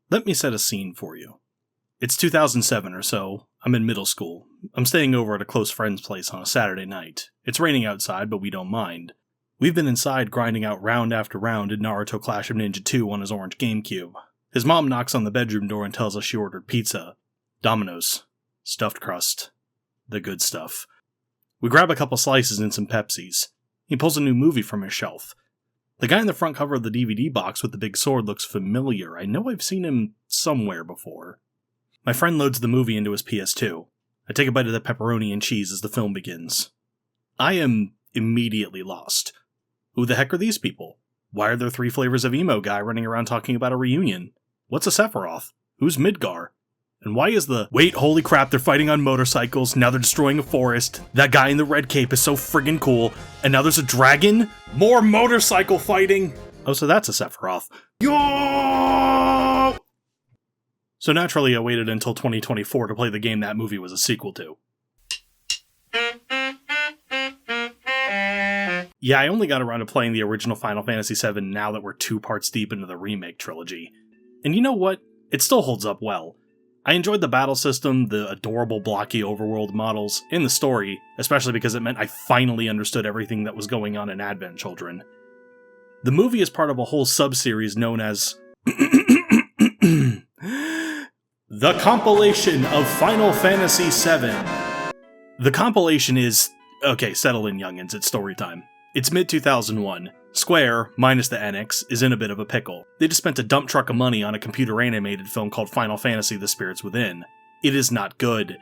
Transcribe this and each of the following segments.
Let me set a scene for you. It's 2007 or so. I'm in middle school. I'm staying over at a close friend's place on a Saturday night. It's raining outside, but we don't mind. We've been inside grinding out round after round in Naruto Clash of Ninja 2 on his orange GameCube. His mom knocks on the bedroom door and tells us she ordered pizza. Domino's. Stuffed crust. The good stuff. We grab a couple slices and some Pepsis. He pulls a new movie from his shelf. The guy in the front cover of the DVD box with the big sword looks familiar. I know I've seen him somewhere before. My friend loads the movie into his PS2. I take a bite of the pepperoni and cheese as the film begins. I am immediately lost. Who the heck are these people? Why are there 3 flavors of emo guy running around talking about a reunion? What's a Sephiroth? Who's Midgar? And why is wait, holy crap, they're fighting on motorcycles, now they're destroying a forest, that guy in the red cape is so friggin' cool, and now there's a dragon? More motorcycle fighting! Oh, so that's a Sephiroth. Yo! So naturally I waited until 2024 to play the game that movie was a sequel to. Yeah, I only got around to playing the original Final Fantasy VII now that we're 2 parts deep into the remake trilogy. And you know what? It still holds up well. I enjoyed the battle system, the adorable blocky overworld models, and the story, especially because it meant I finally understood everything that was going on in Advent Children. The movie is part of a whole sub-series known as The Compilation of Final Fantasy VII. The compilation is... Okay, settle in, youngins, it's story time. It's mid-2001. Square, minus the Enix, is in a bit of a pickle. They just spent a dump truck of money on a computer-animated film called Final Fantasy: The Spirits Within. It is not good.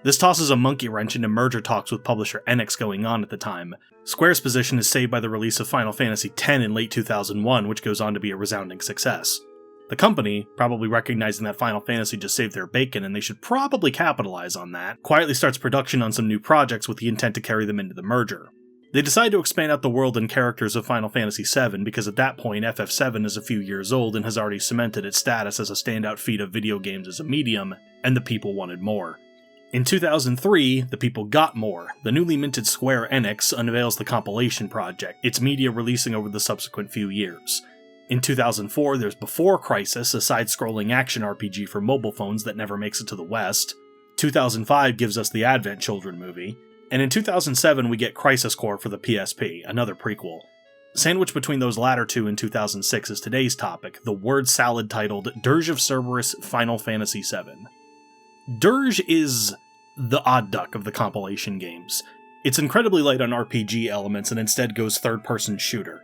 This tosses a monkey wrench into merger talks with publisher Enix going on at the time. Square's position is saved by the release of Final Fantasy X in late 2001, which goes on to be a resounding success. The company, probably recognizing that Final Fantasy just saved their bacon and they should probably capitalize on that, quietly starts production on some new projects with the intent to carry them into the merger. They decide to expand out the world and characters of Final Fantasy VII because at that point FF7 is a few years old and has already cemented its status as a standout feat of video games as a medium, and the people wanted more. In 2003, the people got more. The newly minted Square Enix unveils the Compilation project, its media releasing over the subsequent few years. In 2004, there's Before Crisis, a side-scrolling action RPG for mobile phones that never makes it to the West. 2005 gives us the Advent Children movie. And in 2007, we get Crisis Core for the PSP, another prequel. Sandwiched between those latter two in 2006 is today's topic, the word salad titled Dirge of Cerberus Final Fantasy VII. Dirge is the odd duck of the compilation games. It's incredibly light on RPG elements and instead goes third-person shooter.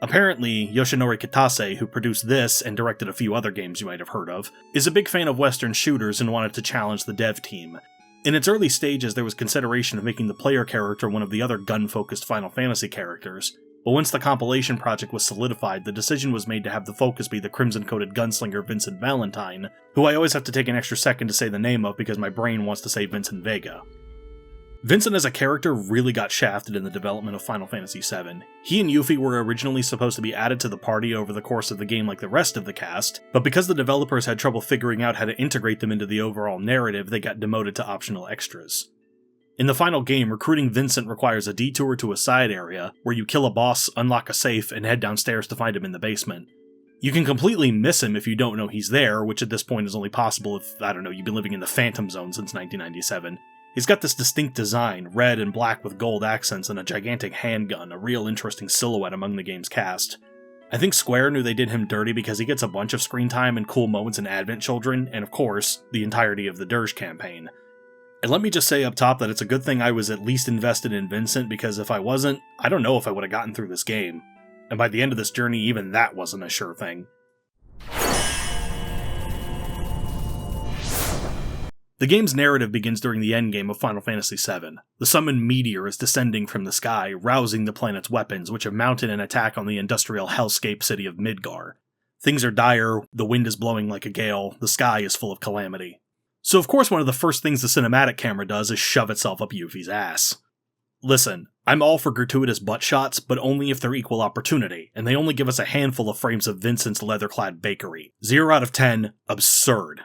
Apparently, Yoshinori Kitase, who produced this and directed a few other games you might have heard of, is a big fan of Western shooters and wanted to challenge the dev team. In its early stages, there was consideration of making the player character one of the other gun-focused Final Fantasy characters, but once the compilation project was solidified, the decision was made to have the focus be the crimson-coated gunslinger Vincent Valentine, who I always have to take an extra second to say the name of because my brain wants to say Vincent Vega. Vincent as a character really got shafted in the development of Final Fantasy VII. He and Yuffie were originally supposed to be added to the party over the course of the game like the rest of the cast, but because the developers had trouble figuring out how to integrate them into the overall narrative, they got demoted to optional extras. In the final game, recruiting Vincent requires a detour to a side area, where you kill a boss, unlock a safe, and head downstairs to find him in the basement. You can completely miss him if you don't know he's there, which at this point is only possible if, you've been living in the Phantom Zone since 1997. He's got this distinct design, red and black with gold accents and a gigantic handgun, a real interesting silhouette among the game's cast. I think Square knew they did him dirty because he gets a bunch of screen time and cool moments in Advent Children, and of course, the entirety of the Dirge campaign. And let me just say up top that it's a good thing I was at least invested in Vincent, because if I wasn't, I don't know if I would have gotten through this game. And by the end of this journey, even that wasn't a sure thing. The game's narrative begins during the endgame of Final Fantasy VII. The summoned meteor is descending from the sky, rousing the planet's weapons, which have mounted an attack on the industrial hellscape city of Midgar. Things are dire, the wind is blowing like a gale, the sky is full of calamity. So of course one of the first things the cinematic camera does is shove itself up Yuffie's ass. Listen, I'm all for gratuitous butt shots, but only if they're equal opportunity, and they only give us a handful of frames of Vincent's leather-clad bakery. 0 out of 10, absurd.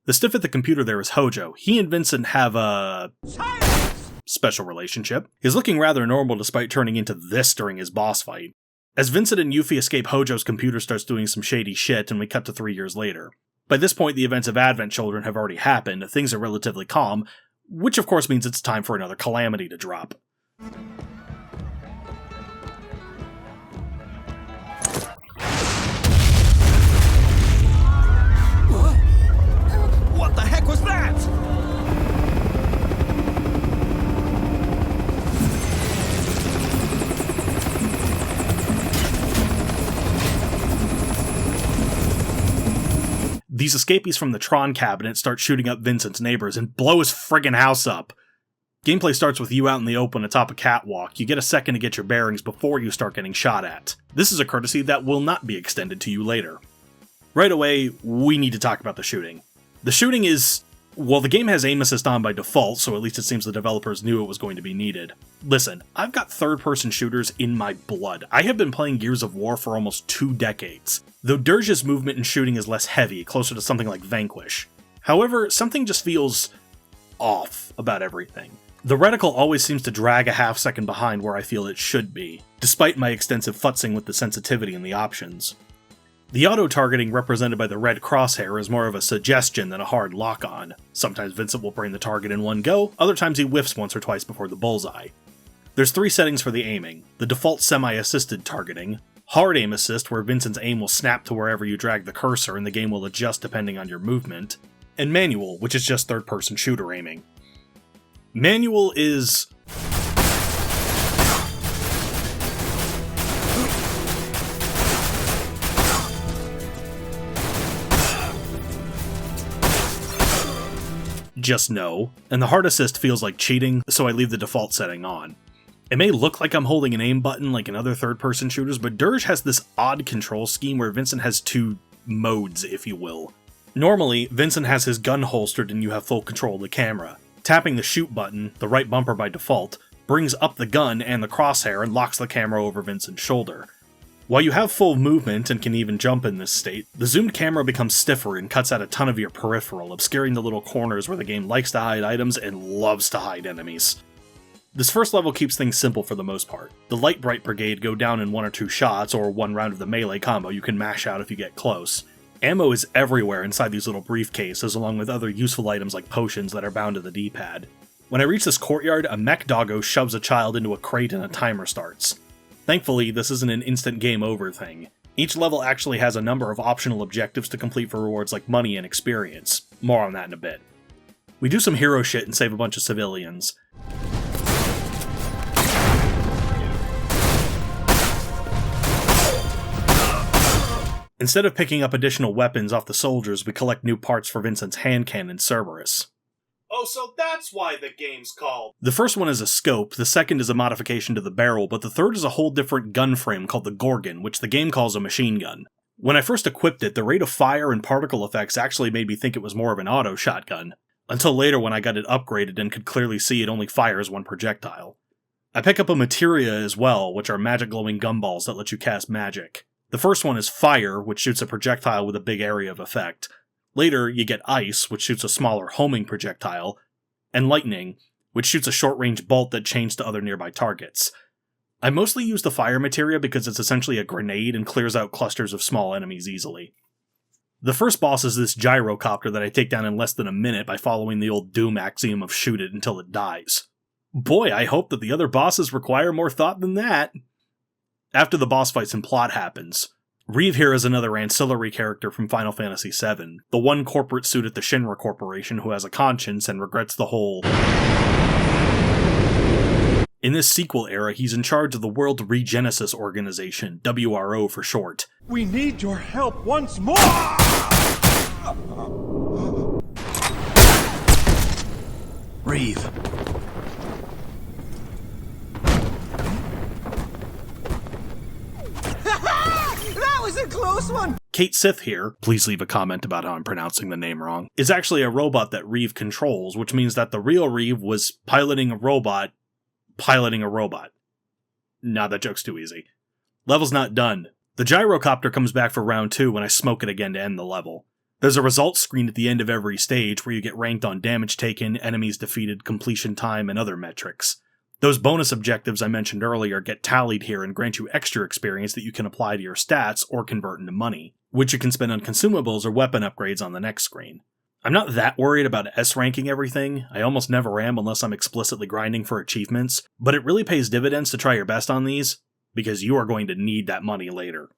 The stiff at the computer there is Hojo. He and Vincent have a special relationship. He's looking rather normal despite turning into this during his boss fight. As Vincent and Yuffie escape, Hojo's computer starts doing some shady shit, and we cut to 3 years later. By this point, the events of Advent Children have already happened, things are relatively calm, which of course means it's time for another calamity to drop. What the heck was that? These escapees from the Tron cabinet start shooting up Vincent's neighbors and blow his friggin' house up. Gameplay starts with you out in the open atop a catwalk. You get a second to get your bearings before you start getting shot at. This is a courtesy that will not be extended to you later. Right away, we need to talk about the shooting. The shooting is... well, the game has aim assist on by default, so at least it seems the developers knew it was going to be needed. Listen, I've got third-person shooters in my blood. I have been playing Gears of War for almost 2 decades, though Dirge's movement and shooting is less heavy, closer to something like Vanquish. However, something just feels off about everything. The reticle always seems to drag a half second behind where I feel it should be, despite my extensive futzing with the sensitivity and the options. The auto-targeting represented by the red crosshair is more of a suggestion than a hard lock-on. Sometimes Vincent will bring the target in one go, other times he whiffs once or twice before the bullseye. There's 3 settings for the aiming: the default semi-assisted targeting, hard aim assist where Vincent's aim will snap to wherever you drag the cursor and the game will adjust depending on your movement, and manual, which is just third-person shooter aiming. Manual is... just no, and the hard assist feels like cheating, so I leave the default setting on. It may look like I'm holding an aim button like in other third-person shooters, but Dirge has this odd control scheme where Vincent has 2 modes, if you will. Normally, Vincent has his gun holstered and you have full control of the camera. Tapping the shoot button, the right bumper by default, brings up the gun and the crosshair and locks the camera over Vincent's shoulder. While you have full movement and can even jump in this state, the zoomed camera becomes stiffer and cuts out a ton of your peripheral, obscuring the little corners where the game likes to hide items and loves to hide enemies. This first level keeps things simple for the most part. The Light Bright Brigade go down in 1 or 2 shots, or 1 round of the melee combo you can mash out if you get close. Ammo is everywhere inside these little briefcases, along with other useful items like potions that are bound to the D-pad. When I reach this courtyard, a mech doggo shoves a child into a crate and a timer starts. Thankfully, this isn't an instant game over thing. Each level actually has a number of optional objectives to complete for rewards like money and experience. More on that in a bit. We do some hero shit and save a bunch of civilians. Instead of picking up additional weapons off the soldiers, we collect new parts for Vincent's hand cannon Cerberus. Oh, so that's why the game's called... The first one is a scope, the second is a modification to the barrel, but the third is a whole different gun frame called the Gorgon, which the game calls a machine gun. When I first equipped it, the rate of fire and particle effects actually made me think it was more of an auto shotgun, until later when I got it upgraded and could clearly see it only fires 1 projectile. I pick up a materia as well, which are magic glowing gumballs that let you cast magic. The first one is fire, which shoots a projectile with a big area of effect. Later, you get ice, which shoots a smaller homing projectile, and lightning, which shoots a short-range bolt that chains to other nearby targets. I mostly use the fire materia because it's essentially a grenade and clears out clusters of small enemies easily. The first boss is this gyrocopter that I take down in less than a minute by following the old Doom axiom of shoot it until it dies. Boy, I hope that the other bosses require more thought than that. After the boss fight, some plot happens. Reeve here is another ancillary character from Final Fantasy VII, the one corporate suit at the Shinra Corporation who has a conscience and regrets the whole... In this sequel era, he's in charge of the World Regenesis Organization, WRO for short. We need your help once more! Reeve. A close one! Kate Sith here, please leave a comment about how I'm pronouncing the name wrong, is actually a robot that Reeve controls, which means that the real Reeve was piloting a robot. Nah, that joke's too easy. Level's not done. The gyrocopter comes back for round 2 when I smoke it again to end the level. There's a results screen at the end of every stage where you get ranked on damage taken, enemies defeated, completion time, and other metrics. Those bonus objectives I mentioned earlier get tallied here and grant you extra experience that you can apply to your stats or convert into money, which you can spend on consumables or weapon upgrades on the next screen. I'm not that worried about S-ranking everything, I almost never am unless I'm explicitly grinding for achievements, but it really pays dividends to try your best on these, because you are going to need that money later.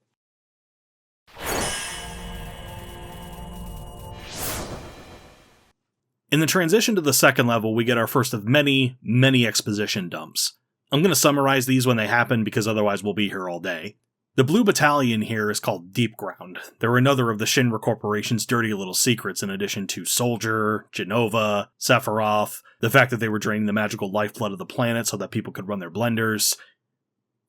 In the transition to the second level, we get our first of many, many exposition dumps. I'm going to summarize these when they happen because otherwise we'll be here all day. The blue battalion here is called Deep Ground. They're another of the Shinra Corporation's dirty little secrets in addition to Soldier, Genova, Sephiroth, the fact that they were draining the magical lifeblood of the planet so that people could run their blenders.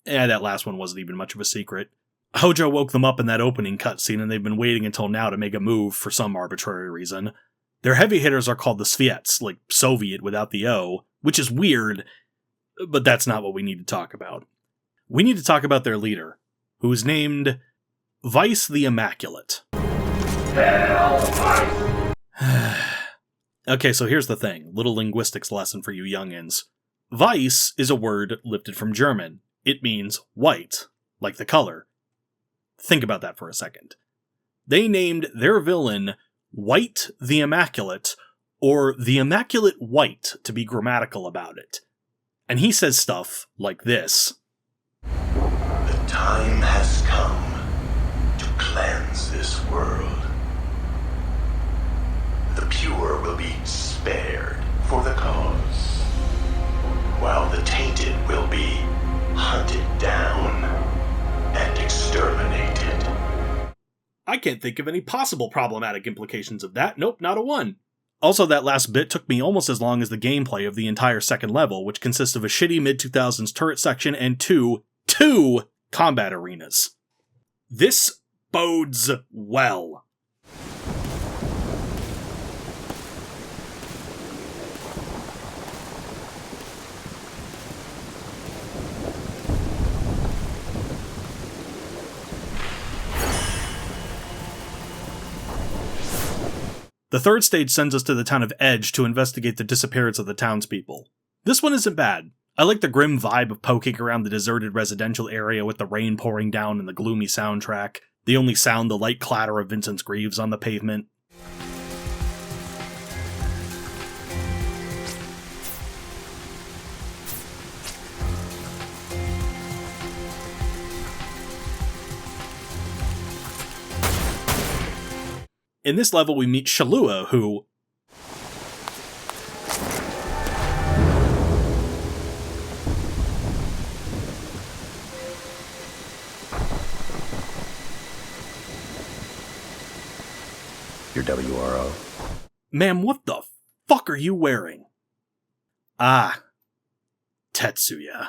That last one wasn't even much of a secret. Hojo woke them up in that opening cutscene and they've been waiting until now to make a move for some arbitrary reason. Their heavy hitters are called the Sviets, like Soviet without the O, which is weird, but that's not what we need to talk about. We need to talk about their leader, who is named Vice the Immaculate. Okay, so here's the thing, little linguistics lesson for you youngins. Vice is a word lifted from German. It means white, like the color. Think about that for a second. They named their villain White the Immaculate, or the Immaculate White to be grammatical about it. And he says stuff like this. The time has come to cleanse this world. The pure will be spared for the cause, while the tainted will be hunted down and exterminated. I can't think of any possible problematic implications of that. Nope, not a one. Also, that last bit took me almost as long as the gameplay of the entire second level, which consists of a shitty mid-2000s turret section and two combat arenas. This bodes well. The third stage sends us to the town of Edge to investigate the disappearance of the townspeople. This one isn't bad. I like the grim vibe of poking around the deserted residential area with the rain pouring down and the gloomy soundtrack. The only sound the light clatter of Vincent's greaves on the pavement. In this level, we meet Shalua, who... Your WRO. Ma'am, what the fuck are you wearing? Ah. Tetsuya.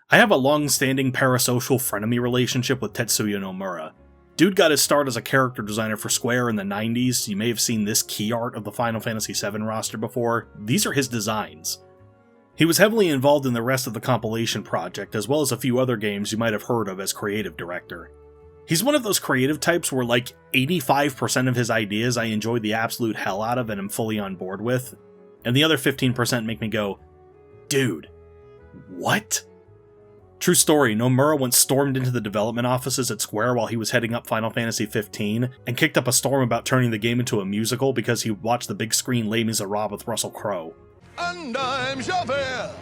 I have a long-standing parasocial frenemy relationship with Tetsuya Nomura. Dude got his start as a character designer for Square in the 90s. You may have seen this key art of the Final Fantasy VII roster before. These are his designs. He was heavily involved in the rest of the Compilation project, as well as a few other games you might have heard of as creative director. He's one of those creative types where like 85% of his ideas I enjoy the absolute hell out of and am fully on board with, and the other 15% make me go, dude, what? True story, Nomura once stormed into the development offices at Square while he was heading up Final Fantasy XV, and kicked up a storm about turning the game into a musical because he watched the big screen Les Miserables with Russell Crowe. And I'm Javert.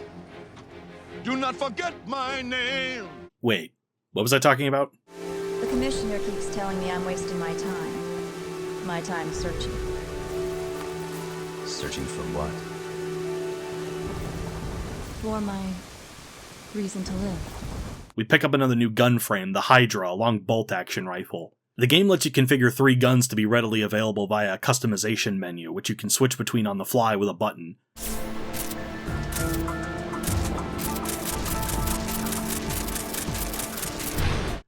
Do not forget my name. Wait, what was I talking about? The commissioner keeps telling me I'm wasting my time. My time searching. Searching for what? For my reason to live. We pick up another new gun frame, the Hydra, a long bolt-action rifle. The game lets you configure 3 guns to be readily available via a customization menu, which you can switch between on the fly with a button.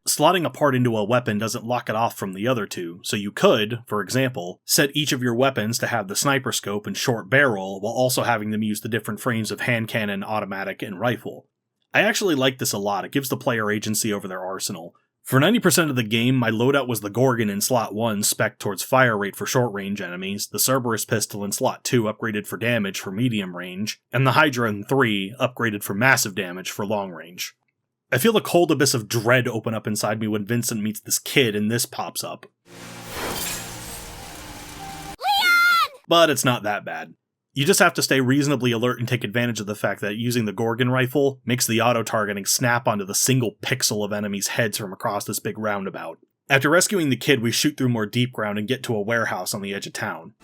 Slotting a part into a weapon doesn't lock it off from the other two, so you could, for example, set each of your weapons to have the sniper scope and short barrel, while also having them use the different frames of hand cannon, automatic, and rifle. I actually like this a lot. It gives the player agency over their arsenal. For 90% of the game, my loadout was the Gorgon in slot 1, spec towards fire rate for short-range enemies, the Cerberus pistol in slot 2 upgraded for damage for medium range, and the Hydra in 3 upgraded for massive damage for long range. I feel the cold abyss of dread open up inside me when Vincent meets this kid and this pops up. Leon! But it's not that bad. You just have to stay reasonably alert and take advantage of the fact that using the Gorgon rifle makes the auto-targeting snap onto the single pixel of enemies' heads from across this big roundabout. After rescuing the kid, we shoot through more deep ground and get to a warehouse on the edge of town.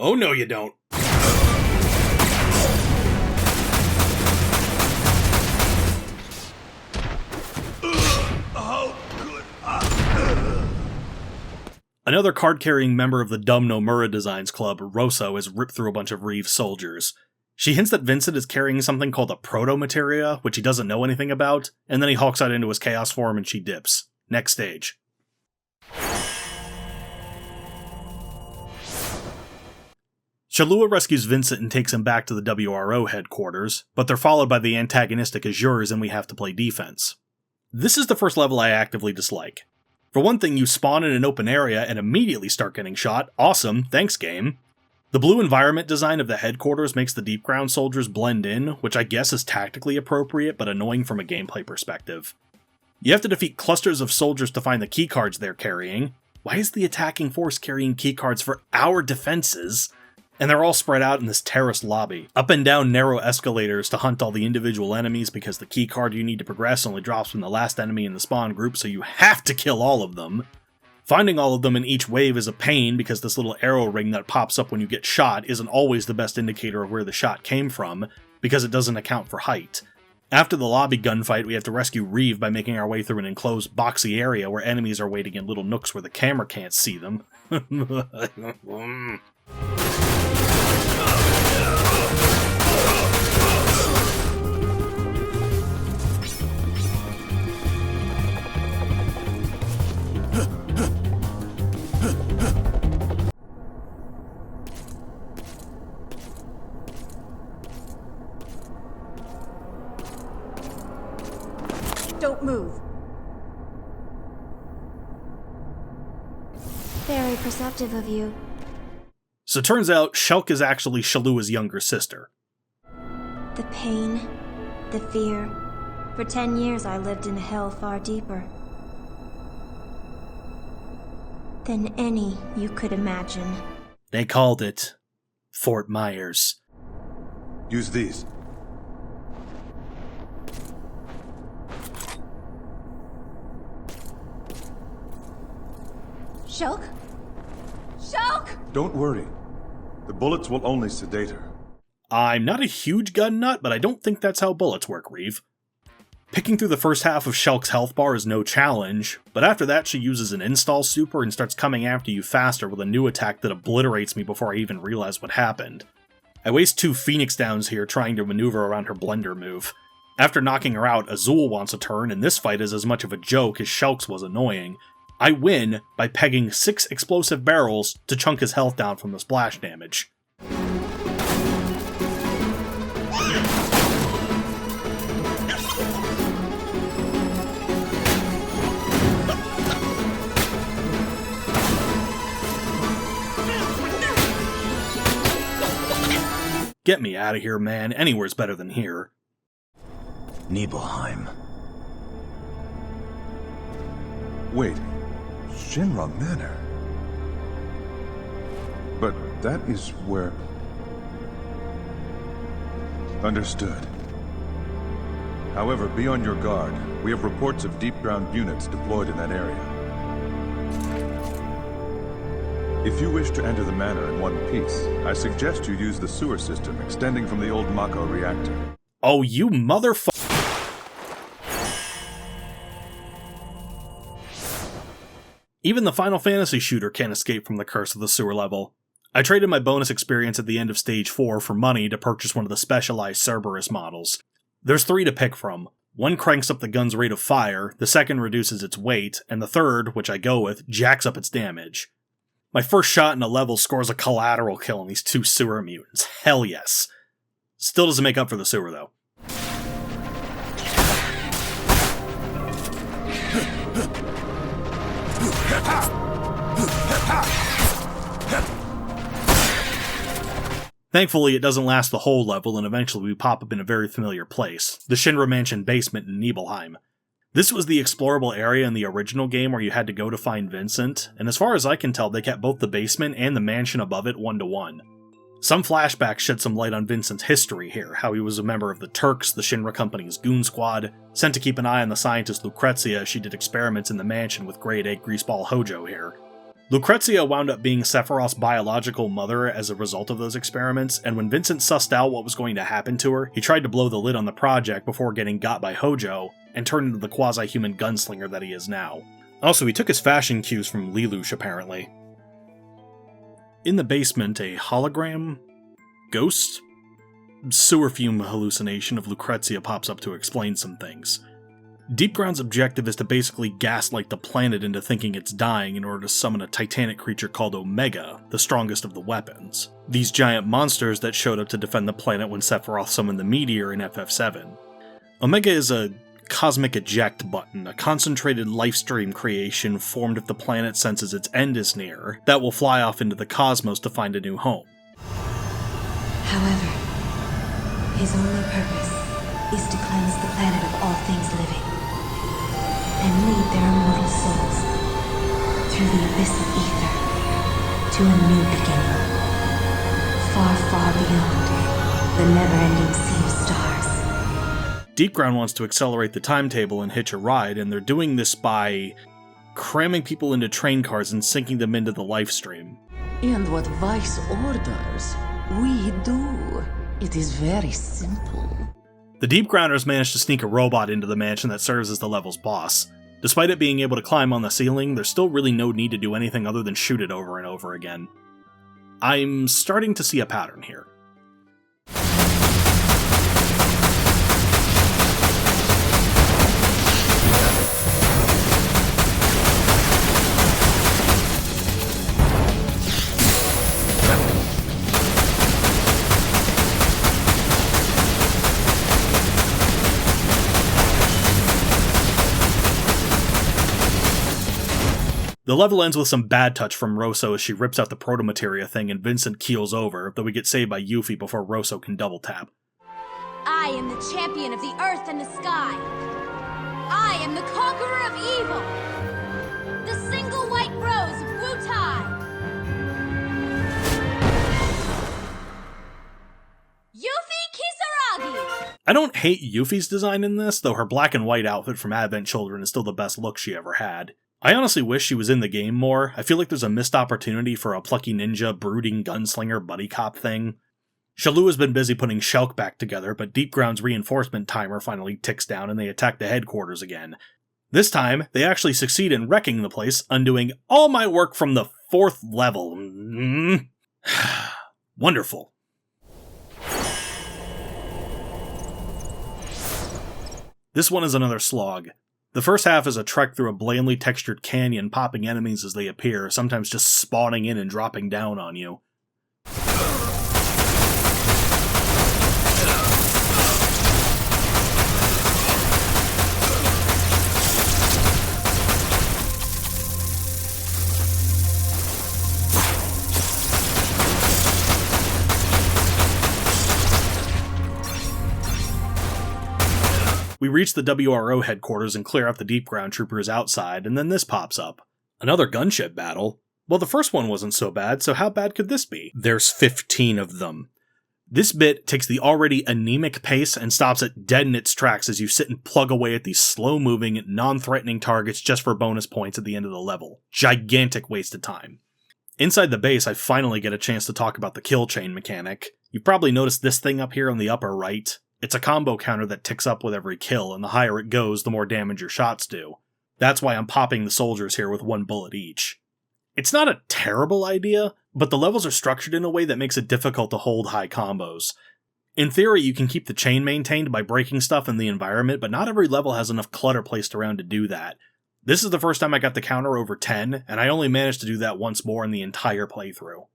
Oh no you don't. Another card-carrying member of the dumb Nomura Designs Club, Rosso, is ripped through a bunch of Reeve soldiers. She hints that Vincent is carrying something called a proto-materia, which he doesn't know anything about, and then he hulks out into his chaos form and she dips. Next stage. Shalua rescues Vincent and takes him back to the WRO headquarters, but they're followed by the antagonistic Azures and we have to play defense. This is the first level I actively dislike. For one thing, you spawn in an open area and immediately start getting shot. Awesome, thanks game. The blue environment design of the headquarters makes the deep ground soldiers blend in, which I guess is tactically appropriate but annoying from a gameplay perspective. You have to defeat clusters of soldiers to find the keycards they're carrying. Why is the attacking force carrying keycards for our defenses? And they're all spread out in this terrace lobby, up and down narrow escalators to hunt all the individual enemies because the keycard you need to progress only drops from the last enemy in the spawn group, so you have to kill all of them. Finding all of them in each wave is a pain because this little arrow ring that pops up when you get shot isn't always the best indicator of where the shot came from, because it doesn't account for height. After the lobby gunfight, we have to rescue Reeve by making our way through an enclosed boxy area where enemies are waiting in little nooks where the camera can't see them. Don't move. Very perceptive of you. So turns out, Shulk is actually Shalua's younger sister. The pain, the fear. For 10 years I lived in a hell far deeper than any you could imagine. They called it Fort Myers. Use these. Shulk? Shulk! Don't worry. The bullets will only sedate her. I'm not a huge gun nut, but I don't think that's how bullets work, Reeve. Picking through the first half of Shulk's health bar is no challenge, but after that she uses an install super and starts coming after you faster with a new attack that obliterates me before I even realize what happened. I waste 2 Phoenix Downs here trying to maneuver around her blender move. After knocking her out, Azul wants a turn, and this fight is as much of a joke as Shulk's was annoying. I win by pegging 6 explosive barrels to chunk his health down from the splash damage. Get me out of here, man. Anywhere's better than here. Nibelheim. Wait. Shinra Manor. But that is where... Understood. However, be on your guard. We have reports of deep ground units deployed in that area. If you wish to enter the manor in one piece, I suggest you use the sewer system extending from the old Mako reactor. Oh, you motherfucker. Even the Final Fantasy shooter can't escape from the curse of the sewer level. I traded my bonus experience at the end of Stage 4 for money to purchase one of the specialized Cerberus models. There's 3 to pick from. One cranks up the gun's rate of fire, the second reduces its weight, and the third, which I go with, jacks up its damage. My first shot in a level scores a collateral kill on these 2 sewer mutants. Hell yes. Still doesn't make up for the sewer, though. Thankfully, it doesn't last the whole level, and eventually we pop up in a very familiar place, the Shinra Mansion basement in Nibelheim. This was the explorable area in the original game where you had to go to find Vincent, and as far as I can tell, they kept both the basement and the mansion above it 1-to-1. Some flashbacks shed some light on Vincent's history here, how he was a member of the Turks, the Shinra Company's goon squad, sent to keep an eye on the scientist Lucrezia as she did experiments in the mansion with Grade A Greaseball Hojo here. Lucrezia wound up being Sephiroth's biological mother as a result of those experiments, and when Vincent sussed out what was going to happen to her, he tried to blow the lid on the project before getting got by Hojo, and turned into the quasi-human gunslinger that he is now. Also, he took his fashion cues from Lelouch, apparently. In the basement, a hologram? Ghost? Sewer fume hallucination of Lucrezia pops up to explain some things. Deepground's objective is to basically gaslight the planet into thinking it's dying in order to summon a titanic creature called Omega, the strongest of the weapons. These giant monsters that showed up to defend the planet when Sephiroth summoned the meteor in FF7. Omega is a cosmic eject button, a concentrated lifestream creation formed if the planet senses its end is near, that will fly off into the cosmos to find a new home. However, his only purpose is to cleanse the planet of all things living, and lead their immortal souls through the abyss of ether to a new beginning, far, far beyond the never-ending sea of stars. Deepground wants to accelerate the timetable and hitch a ride, and they're doing this by cramming people into train cars and sinking them into the life stream. And what Vice orders, we do. It is very simple. The Deepgrounders managed to sneak a robot into the mansion that serves as the level's boss. Despite it being able to climb on the ceiling, there's still really no need to do anything other than shoot it over and over again. I'm starting to see a pattern here. The level ends with some bad touch from Rosso as she rips out the proto-materia thing and Vincent keels over, though we get saved by Yuffie before Rosso can double tap. I am the champion of the earth and the sky. I am the conqueror of evil. The single white rose of Wutai. Yuffie Kisaragi! I don't hate Yuffie's design in this, though her black and white outfit from Advent Children is still the best look she ever had. I honestly wish she was in the game more. I feel like there's a missed opportunity for a plucky ninja, brooding gunslinger buddy cop thing. Shalou has been busy putting Shulk back together, but Deepground's reinforcement timer finally ticks down and they attack the headquarters again. This time, they actually succeed in wrecking the place, undoing all my work from the 4th level. Wonderful. This one is another slog. The first half is a trek through a blandly textured canyon, popping enemies as they appear, sometimes just spawning in and dropping down on you. We reach the WRO headquarters and clear out the Deepground troopers outside, and then this pops up. Another gunship battle? Well, the first one wasn't so bad, so how bad could this be? There's 15 of them. This bit takes the already anemic pace and stops it dead in its tracks as you sit and plug away at these slow-moving, non-threatening targets just for bonus points at the end of the level. Gigantic waste of time. Inside the base, I finally get a chance to talk about the kill chain mechanic. You've probably noticed this thing up here on the upper right. It's a combo counter that ticks up with every kill, and the higher it goes, the more damage your shots do. That's why I'm popping the soldiers here with 1 bullet each. It's not a terrible idea, but the levels are structured in a way that makes it difficult to hold high combos. In theory, you can keep the chain maintained by breaking stuff in the environment, but not every level has enough clutter placed around to do that. This is the first time I got the counter over 10, and I only managed to do that once more in the entire playthrough.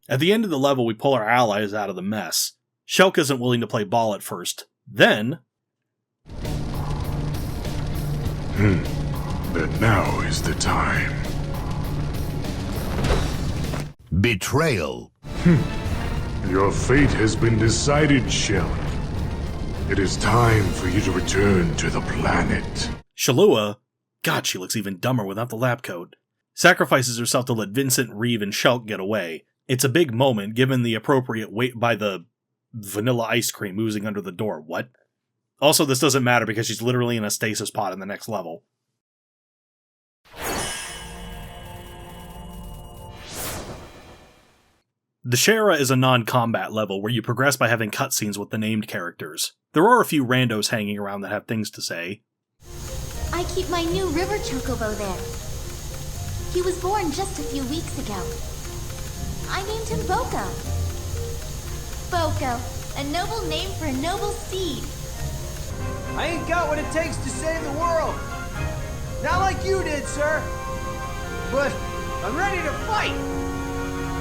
At the end of the level, we pull our allies out of the mess. Shulk isn't willing to play ball at first. Then... But now is the time. Betrayal. Your fate has been decided, Shulk. It is time for you to return to the planet. Shalua, God, she looks even dumber without the lab coat, sacrifices herself to let Vincent, Reeve, and Shulk get away. It's a big moment, given the appropriate weight by the vanilla ice cream oozing under the door. What? Also, this doesn't matter because she's literally in a stasis pod in the next level. The Shara is a non-combat level where you progress by having cutscenes with the named characters. There are a few randos hanging around that have things to say. I keep my new river Chocobo there. He was born just a few weeks ago. I named him Boko. Boko, a noble name for a noble seed. I ain't got what it takes to save the world. Not like you did, sir. But I'm ready to fight.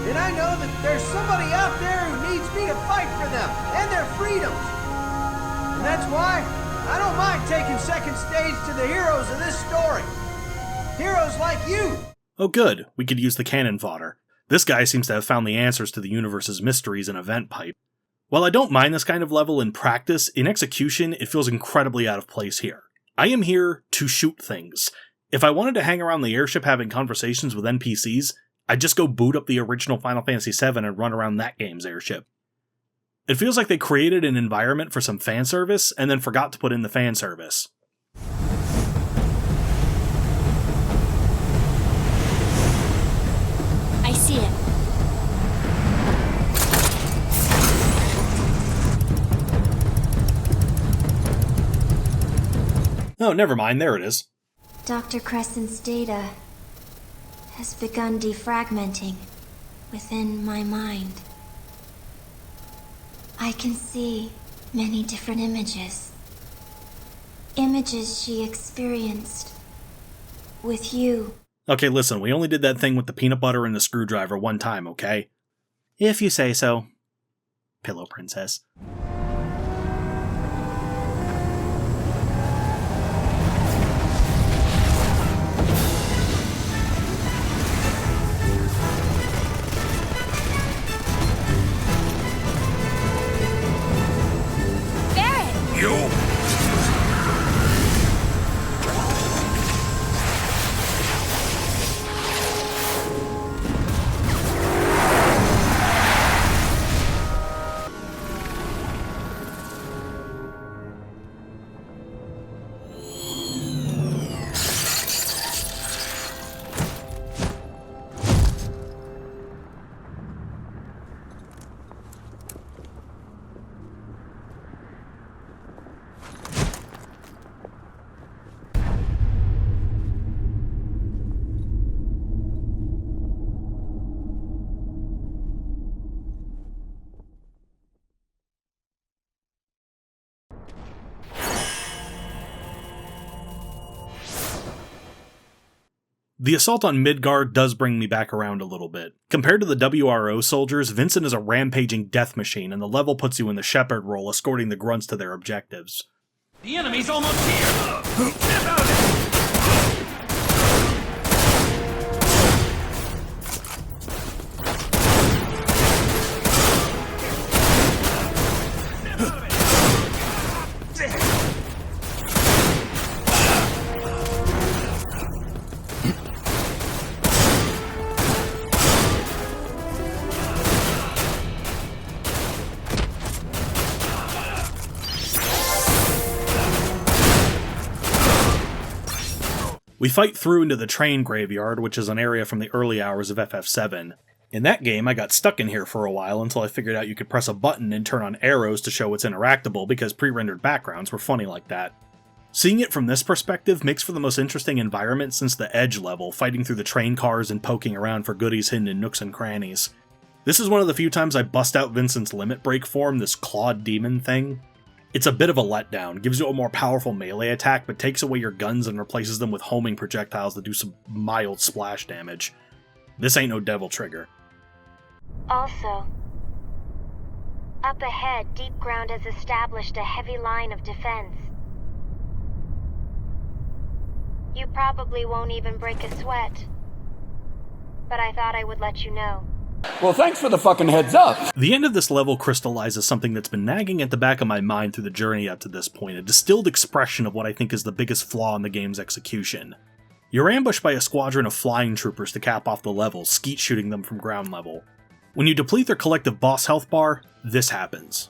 And I know that there's somebody out there who needs me to fight for them and their freedoms. And that's why I don't mind taking second stage to the heroes of this story. Heroes like you. Oh good, we could use the cannon fodder. This guy seems to have found the answers to the universe's mysteries in a vent pipe. While I don't mind this kind of level in practice, in execution it feels incredibly out of place here. I am here to shoot things. If I wanted to hang around the airship having conversations with NPCs, I'd just go boot up the original Final Fantasy VII and run around that game's airship. It feels like they created an environment for some fan service and then forgot to put in the fan service. I see it. Oh, never mind, there it is. Dr. Crescent's data has begun defragmenting within my mind. I can see many different images. Images she experienced with you. Okay, listen, we only did that thing with the peanut butter and the screwdriver one time, okay? If you say so. Pillow Princess. The assault on Midgard does bring me back around a little bit. Compared to the WRO soldiers, Vincent is a rampaging death machine, and the level puts you in the shepherd role, escorting the grunts to their objectives. The enemy's almost here! Step out of it! We fight through into the train graveyard, which is an area from the early hours of FF7. In that game, I got stuck in here for a while until I figured out you could press a button and turn on arrows to show it's interactable because pre-rendered backgrounds were funny like that. Seeing it from this perspective makes for the most interesting environment since the Edge level, fighting through the train cars and poking around for goodies hidden in nooks and crannies. This is one of the few times I bust out Vincent's limit break form, this clawed demon thing. It's a bit of a letdown, gives you a more powerful melee attack, but takes away your guns and replaces them with homing projectiles that do some mild splash damage. This ain't no Devil Trigger. Also, up ahead, Deep Ground has established a heavy line of defense. You probably won't even break a sweat, but I thought I would let you know. Well, thanks for the fucking heads up! The end of this level crystallizes something that's been nagging at the back of my mind through the journey up to this point, a distilled expression of what I think is the biggest flaw in the game's execution. You're ambushed by a squadron of flying troopers to cap off the level, skeet shooting them from ground level. When you deplete their collective boss health bar, this happens.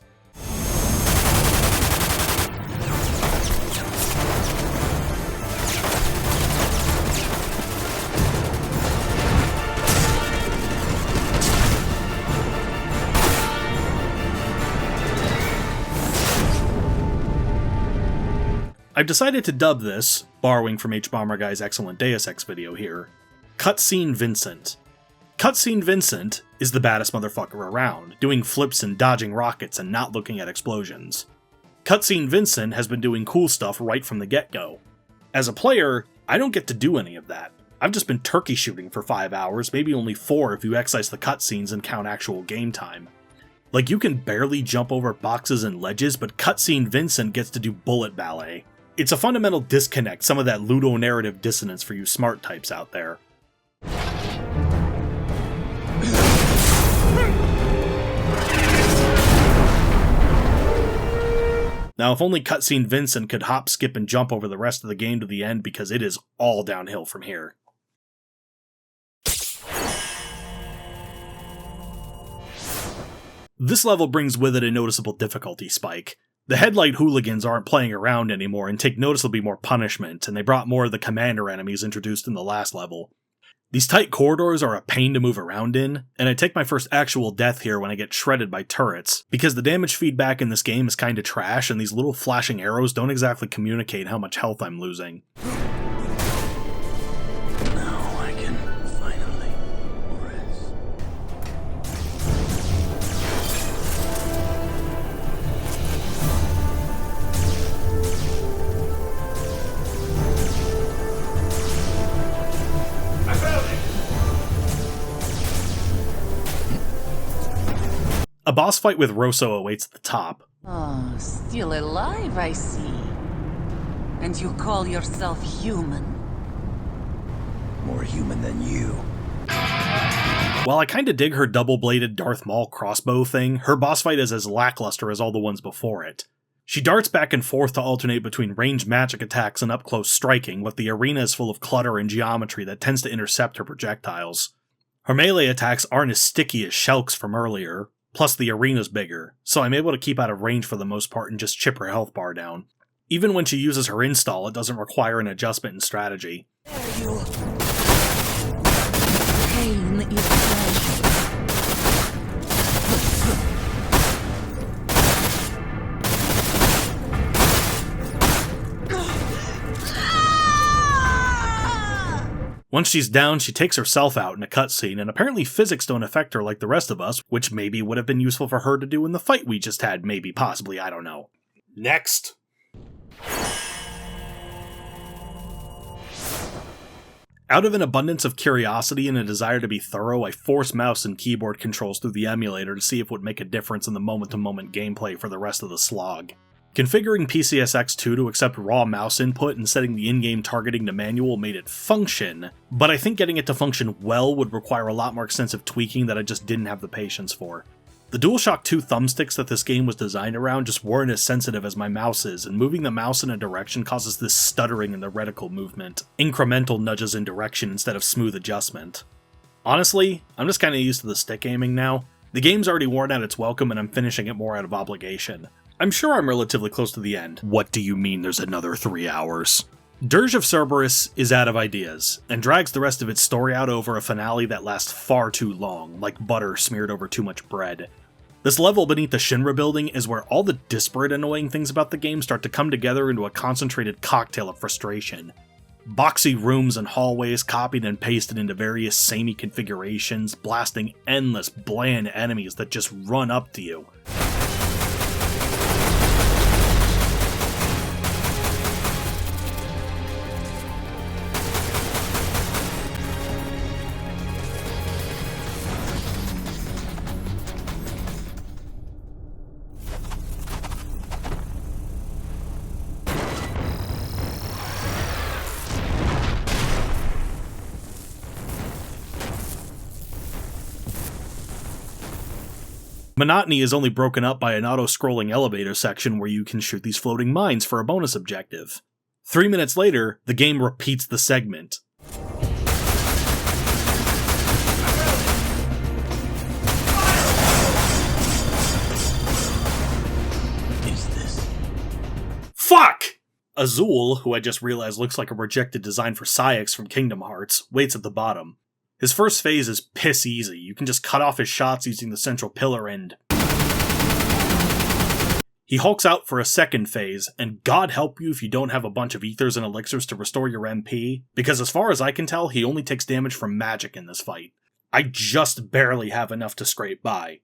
I've decided to dub this, borrowing from H-Bomber Guy's excellent Deus Ex video here, Cutscene Vincent. Cutscene Vincent is the baddest motherfucker around, doing flips and dodging rockets and not looking at explosions. Cutscene Vincent has been doing cool stuff right from the get-go. As a player, I don't get to do any of that. I've just been turkey shooting for 5 hours, maybe only 4 if you excise the cutscenes and count actual game time. Like, you can barely jump over boxes and ledges, but Cutscene Vincent gets to do bullet ballet. It's a fundamental disconnect, some of that ludonarrative dissonance for you smart types out there. Now, if only Cutscene Vincent could hop, skip, and jump over the rest of the game to the end, because it is all downhill from here. This level brings with it a noticeable difficulty spike. The headlight hooligans aren't playing around anymore and take noticeably more punishment, and they brought more of the commander enemies introduced in the last level. These tight corridors are a pain to move around in, and I take my first actual death here when I get shredded by turrets, because the damage feedback in this game is kinda trash and these little flashing arrows don't exactly communicate how much health I'm losing. Now I can finally rest. I found it! A boss fight with Rosso awaits at the top. Ah, still alive, I see. And you call yourself human? More human than you. While I kinda dig her double-bladed Darth Maul crossbow thing, her boss fight is as lackluster as all the ones before it. She darts back and forth to alternate between ranged magic attacks and up-close striking, but the arena is full of clutter and geometry that tends to intercept her projectiles. Her melee attacks aren't as sticky as Shulk's from earlier, plus the arena's bigger, so I'm able to keep out of range for the most part and just chip her health bar down. Even when she uses her install, it doesn't require an adjustment in strategy. Pain is pleasure. Once she's down, she takes herself out in a cutscene, and apparently physics don't affect her like the rest of us, which maybe would have been useful for her to do in the fight we just had, maybe, possibly, I don't know. Next! Out of an abundance of curiosity and a desire to be thorough, I force mouse and keyboard controls through the emulator to see if it would make a difference in the moment-to-moment gameplay for the rest of the slog. Configuring PCSX2 to accept raw mouse input and setting the in-game targeting to manual made it function, but I think getting it to function well would require a lot more extensive tweaking that I just didn't have the patience for. The DualShock 2 thumbsticks that this game was designed around just weren't as sensitive as my mouse is, and moving the mouse in a direction causes this stuttering in the reticle movement, incremental nudges in direction instead of smooth adjustment. Honestly, I'm just kinda used to the stick aiming now. The game's already worn out its welcome and I'm finishing it more out of obligation. I'm sure I'm relatively close to the end. What do you mean there's another 3 hours? Dirge of Cerberus is out of ideas, and drags the rest of its story out over a finale that lasts far too long, like butter smeared over too much bread. This level beneath the Shinra building is where all the disparate annoying things about the game start to come together into a concentrated cocktail of frustration. Boxy rooms and hallways copied and pasted into various samey configurations, blasting endless bland enemies that just run up to you. Monotony is only broken up by an auto-scrolling elevator section where you can shoot these floating mines for a bonus objective. 3 minutes later, the game repeats the segment. Is this? Fuck! Azul, who I just realized looks like a rejected design for Saïx from Kingdom Hearts, waits at the bottom. His first phase is piss easy. You can just cut off his shots using the central pillar and... He hulks out for a second phase, and God help you if you don't have a bunch of ethers and elixirs to restore your MP, because as far as I can tell, he only takes damage from magic in this fight. I just barely have enough to scrape by.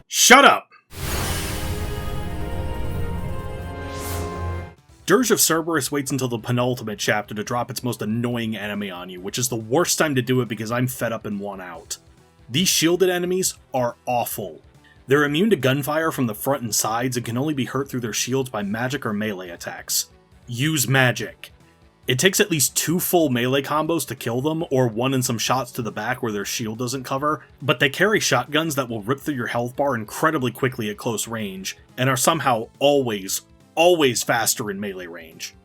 Shut up! Dirge of Cerberus waits until the penultimate chapter to drop its most annoying enemy on you, which is the worst time to do it because I'm fed up and want out. These shielded enemies are awful. They're immune to gunfire from the front and sides and can only be hurt through their shields by magic or melee attacks. Use magic. It takes at least 2 full melee combos to kill them, or 1 and some shots to the back where their shield doesn't cover, but they carry shotguns that will rip through your health bar incredibly quickly at close range, and are somehow always faster in melee range.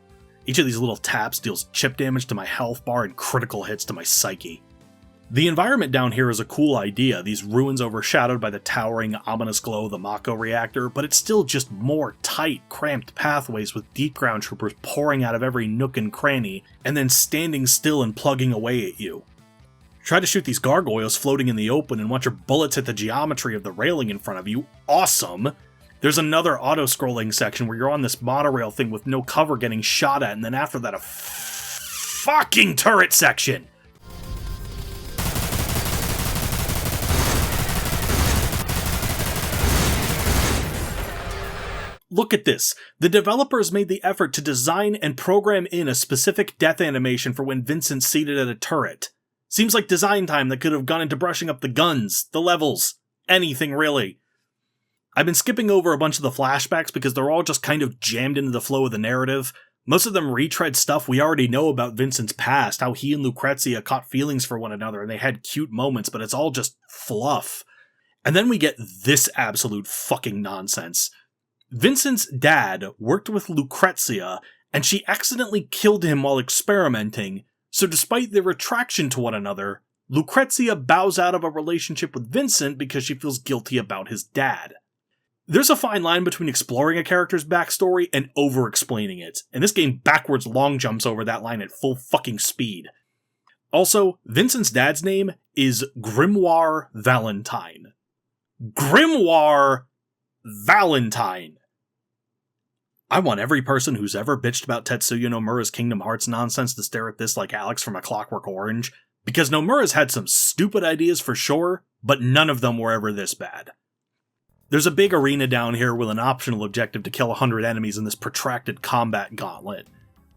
Each of these little taps deals chip damage to my health bar and critical hits to my psyche. The environment down here is a cool idea, these ruins overshadowed by the towering, ominous glow of the Mako reactor, but it's still just more tight, cramped pathways with deep ground troopers pouring out of every nook and cranny, and then standing still and plugging away at you. Try to shoot these gargoyles floating in the open and watch your bullets hit the geometry of the railing in front of you. Awesome! There's another auto-scrolling section where you're on this monorail thing with no cover getting shot at, and then after that a fucking turret section! Look at this. The developers made the effort to design and program in a specific death animation for when Vincent's seated at a turret. Seems like design time that could have gone into brushing up the guns, the levels, anything really. I've been skipping over a bunch of the flashbacks because they're all just kind of jammed into the flow of the narrative. Most of them retread stuff we already know about Vincent's past, how he and Lucrezia caught feelings for one another and they had cute moments, but it's all just fluff. And then we get this absolute fucking nonsense. Vincent's dad worked with Lucrezia, and she accidentally killed him while experimenting, so despite their attraction to one another, Lucrezia bows out of a relationship with Vincent because she feels guilty about his dad. There's a fine line between exploring a character's backstory and over-explaining it, and this game backwards long jumps over that line at full fucking speed. Also, Vincent's dad's name is Grimoire Valentine. Grimoire Valentine! I want every person who's ever bitched about Tetsuya Nomura's Kingdom Hearts nonsense to stare at this like Alex from A Clockwork Orange, because Nomura's had some stupid ideas for sure, but none of them were ever this bad. There's a big arena down here with an optional objective to kill 100 enemies in this protracted combat gauntlet.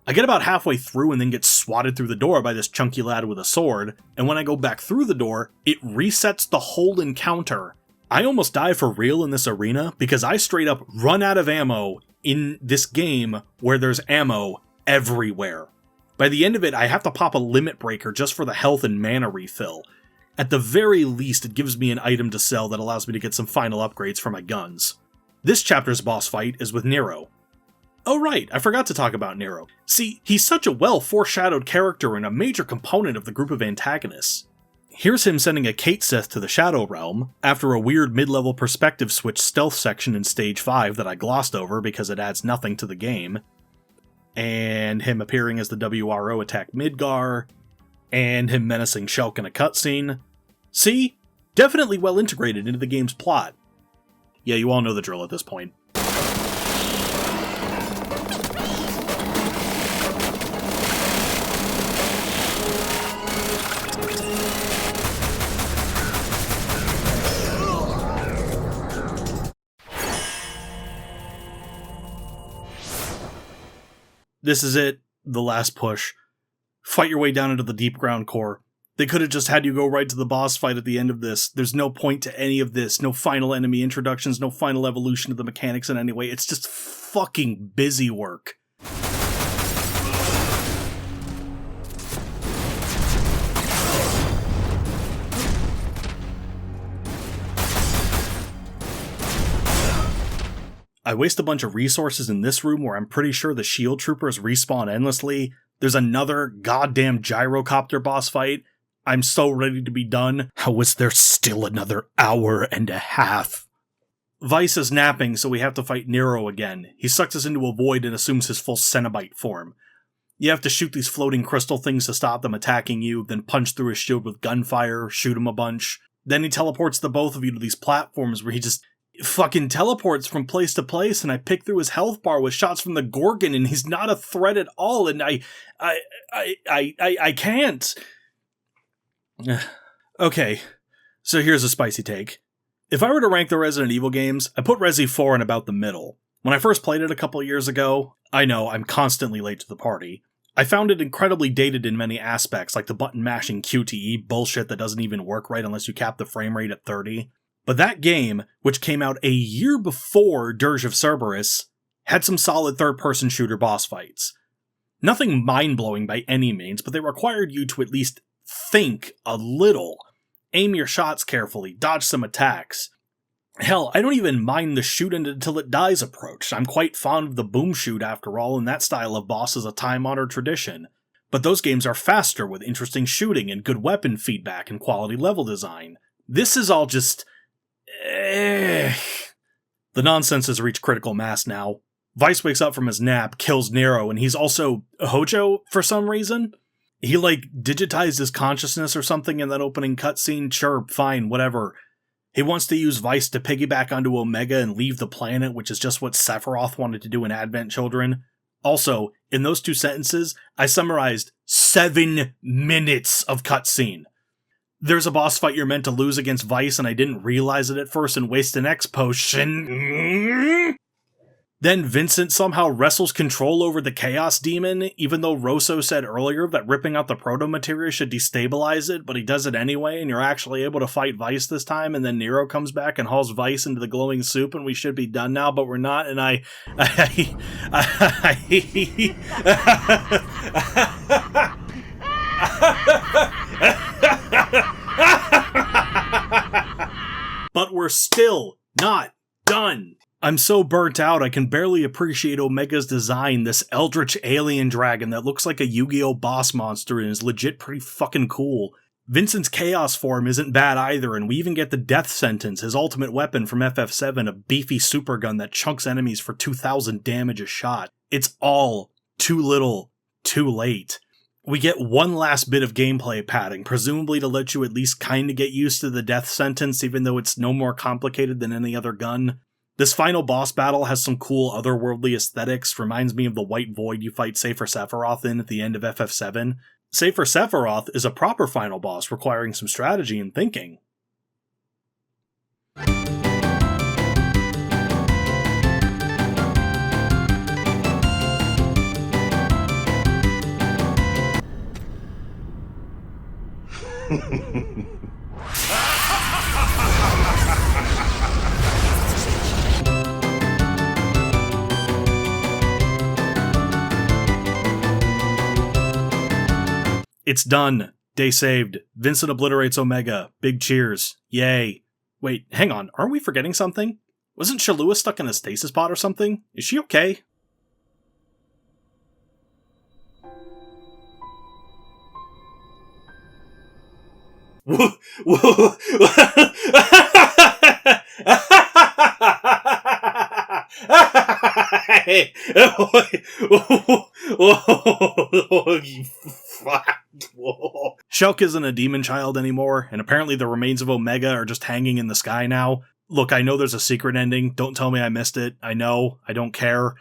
I get about halfway through and then get swatted through the door by this chunky lad with a sword, and when I go back through the door, it resets the whole encounter. I almost die for real in this arena because I straight up run out of ammo in this game where there's ammo everywhere. By the end of it, I have to pop a limit breaker just for the health and mana refill. At the very least, it gives me an item to sell that allows me to get some final upgrades for my guns. This chapter's boss fight is with Nero. Oh right, I forgot to talk about Nero. See, he's such a well-foreshadowed character and a major component of the group of antagonists. Here's him sending a Kate Sith to the Shadow Realm, after a weird mid-level perspective switch stealth section in Stage 5 that I glossed over because it adds nothing to the game, and him appearing as the WRO attack Midgar, and him menacing Shulk in a cutscene. See? Definitely well integrated into the game's plot. Yeah, you all know the drill at this point. This is it, the last push. Fight your way down into the deep ground core. They could have just had you go right to the boss fight at the end of this. There's no point to any of this. No final enemy introductions, no final evolution of the mechanics in any way. It's just fucking busy work. I waste a bunch of resources in this room where I'm pretty sure the shield troopers respawn endlessly. There's another goddamn gyrocopter boss fight. I'm so ready to be done. How is there still another hour and a half? Vice is napping, so we have to fight Nero again. He sucks us into a void and assumes his full Cenobite form. You have to shoot these floating crystal things to stop them attacking you, then punch through his shield with gunfire, shoot him a bunch. Then he teleports the both of you to these platforms where he just fucking teleports from place to place, and I pick through his health bar with shots from the Gorgon, and he's not a threat at all, and I can't. Okay, so here's a spicy take. If I were to rank the Resident Evil games, I put Resi 4 in about the middle. When I first played it a couple years ago, I know I'm constantly late to the party. I found it incredibly dated in many aspects, like the button mashing QTE bullshit that doesn't even work right unless you cap the frame rate at 30. But that game, which came out a year before Dirge of Cerberus, had some solid third-person shooter boss fights. Nothing mind-blowing by any means, but they required you to at least think a little. Aim your shots carefully, dodge some attacks. Hell, I don't even mind the shoot until it dies approach. I'm quite fond of the boom shoot after all, and that style of boss is a time-honored tradition. But those games are faster with interesting shooting and good weapon feedback and quality level design. This is all just... The nonsense has reached critical mass now. Vice wakes up from his nap, kills Nero, and he's also Hojo for some reason. He, digitized his consciousness or something in that opening cutscene. Sure, fine, whatever. He wants to use Vice to piggyback onto Omega and leave the planet, which is just what Sephiroth wanted to do in Advent Children. Also, in those two sentences, I summarized 7 minutes of cutscene. There's a boss fight you're meant to lose against Vice, and I didn't realize it at first and waste an X potion. Then Vincent somehow wrestles control over the Chaos Demon, even though Rosso said earlier that ripping out the proto-materia should destabilize it, but he does it anyway, and you're actually able to fight Vice this time, and then Nero comes back and hauls Vice into the glowing soup, and we should be done now, but we're not, and But we're still not done. I'm so burnt out I can barely appreciate Omega's design, this eldritch alien dragon that looks like a Yu-Gi-Oh! Boss monster and is legit pretty fucking cool. Vincent's Chaos form isn't bad either, and we even get the Death Sentence, his ultimate weapon from FF7, a beefy supergun that chunks enemies for 2,000 damage a shot. It's all too little, too late. We get one last bit of gameplay padding, presumably to let you at least kinda get used to the Death Sentence, even though it's no more complicated than any other gun. This final boss battle has some cool otherworldly aesthetics, reminds me of the white void you fight Safer Sephiroth in at the end of FF7. Safer Sephiroth is a proper final boss requiring some strategy and thinking. It's done. Day saved. Vincent obliterates Omega. Big cheers. Yay. Wait, hang on. Aren't we forgetting something? Wasn't Shalua stuck in a stasis pod or something? Is she okay? Shulk isn't a demon child anymore, and apparently the remains of Omega are just hanging in the sky now. Look, I know there's a secret ending. Don't tell me I missed it. I know. I don't care.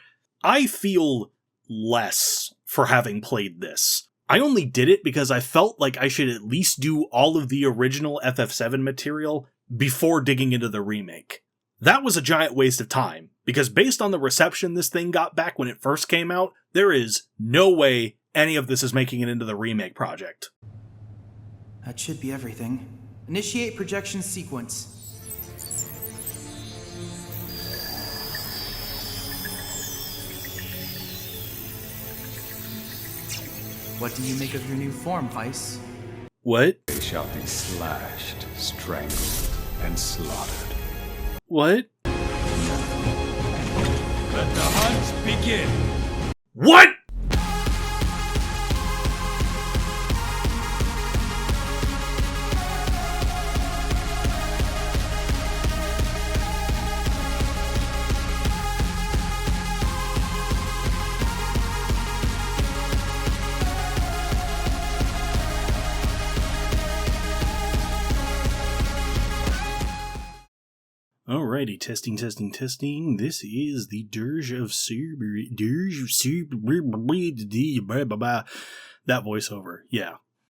I feel less for having played this. I only did it because I felt like I should at least do all of the original FF7 material before digging into the remake. That was a giant waste of time, because based on the reception this thing got back when it first came out, there is no way any of this is making it into the remake project. That should be everything. Initiate projection sequence. What do you make of your new form, Vice? What? They shall be slashed, strangled, and slaughtered. What? Let the hunt begin! What?! Alrighty, testing. This is the Dirge of that voiceover. Yeah.